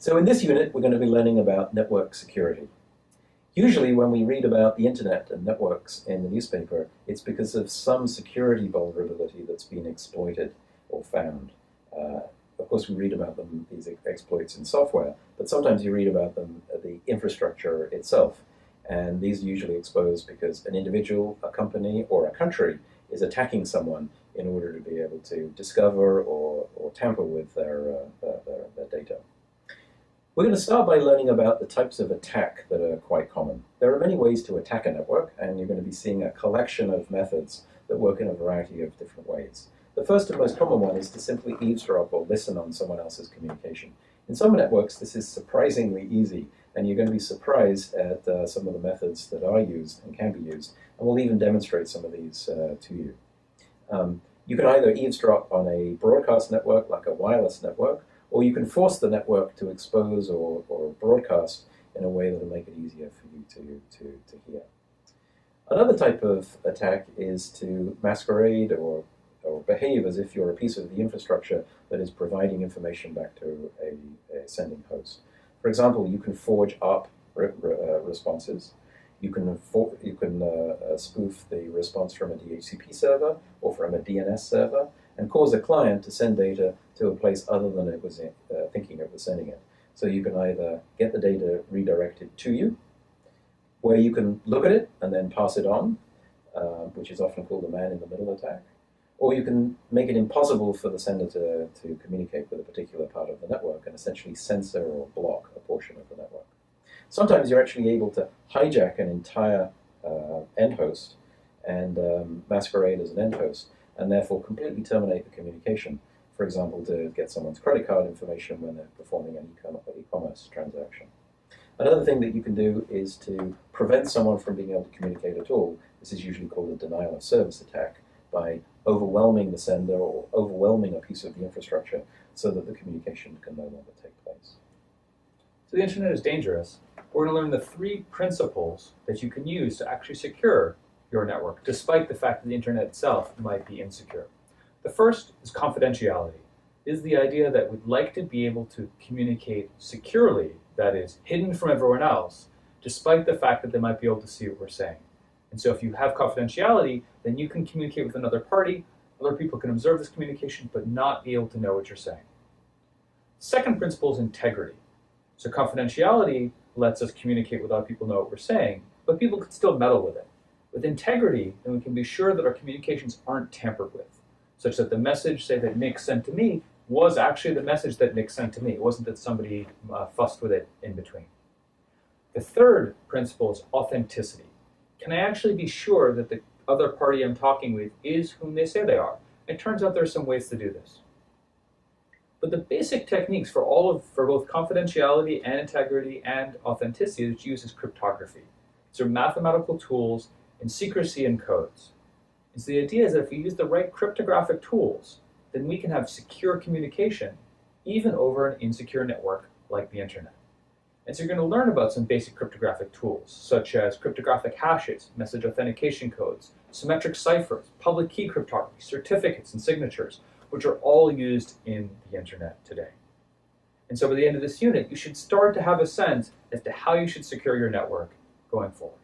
So in this unit, we're going to be learning about network security. Usually when we read about the internet and networks in the newspaper, it's because of some security vulnerability that's been exploited or found. Of course, we read about them, these exploits in software, but sometimes you read about them, the infrastructure itself. And these are usually exposed because an individual, a company, or a country is attacking someone in order to be able to discover or tamper with their data. We're going to start by learning about the types of attack that are quite common. There are many ways to attack a network, and you're going to be seeing a collection of methods that work in a variety of different ways. The first and most common one is to simply eavesdrop or listen on someone else's communication. In some networks, this is surprisingly easy, and you're going to be surprised at some of the methods that are used and can be used, and we'll even demonstrate some of these to you. You can either eavesdrop on a broadcast network, like a wireless network, or you can force the network to expose or broadcast in a way that will make it easier for you to hear. Another type of attack is to masquerade or behave as if you're a piece of the infrastructure that is providing information back to a sending host. For example, you can forge ARP responses. You can spoof the response from a DHCP server or from a DNS server and cause a client to send data to a place other than it was thinking it was sending it. So you can either get the data redirected to you, where you can look at it and then pass it on, which is often called a man-in-the-middle attack, or you can make it impossible for the sender to communicate with a particular part of the network and essentially censor or block a portion of the network. Sometimes you're actually able to hijack an entire end host and masquerade as an end host, and therefore completely terminate the communication, for example, to get someone's credit card information when they're performing an e-commerce transaction. Another thing that you can do is to prevent someone from being able to communicate at all. This is usually called a denial of service attack, by overwhelming the sender or overwhelming a piece of the infrastructure so that the communication can no longer take place. So the internet is dangerous. We're going to learn the 3 principles that you can use to actually secure your network, despite the fact that the internet itself might be insecure. The first is confidentiality. It is the idea that we'd like to be able to communicate securely, that is, hidden from everyone else, despite the fact that they might be able to see what we're saying. And so if you have confidentiality, then you can communicate with another party, other people can observe this communication, but not be able to know what you're saying. Second principle is integrity. So confidentiality lets us communicate without people know what we're saying, but people could still meddle with it. With integrity, then we can be sure that our communications aren't tampered with, such that the message, say, that Nick sent to me was actually the message that Nick sent to me. It wasn't that somebody fussed with it in between. The third principle is authenticity. Can I actually be sure that the other party I'm talking with is whom they say they are? It turns out there are some ways to do this. But the basic techniques for both confidentiality and integrity and authenticity that uses cryptography. These are mathematical tools in secrecy and codes. And so the idea is that if we use the right cryptographic tools, then we can have secure communication even over an insecure network like the internet. And so you're going to learn about some basic cryptographic tools, such as cryptographic hashes, message authentication codes, symmetric ciphers, public key cryptography, certificates, and signatures, which are all used in the internet today. And so by the end of this unit, you should start to have a sense as to how you should secure your network going forward.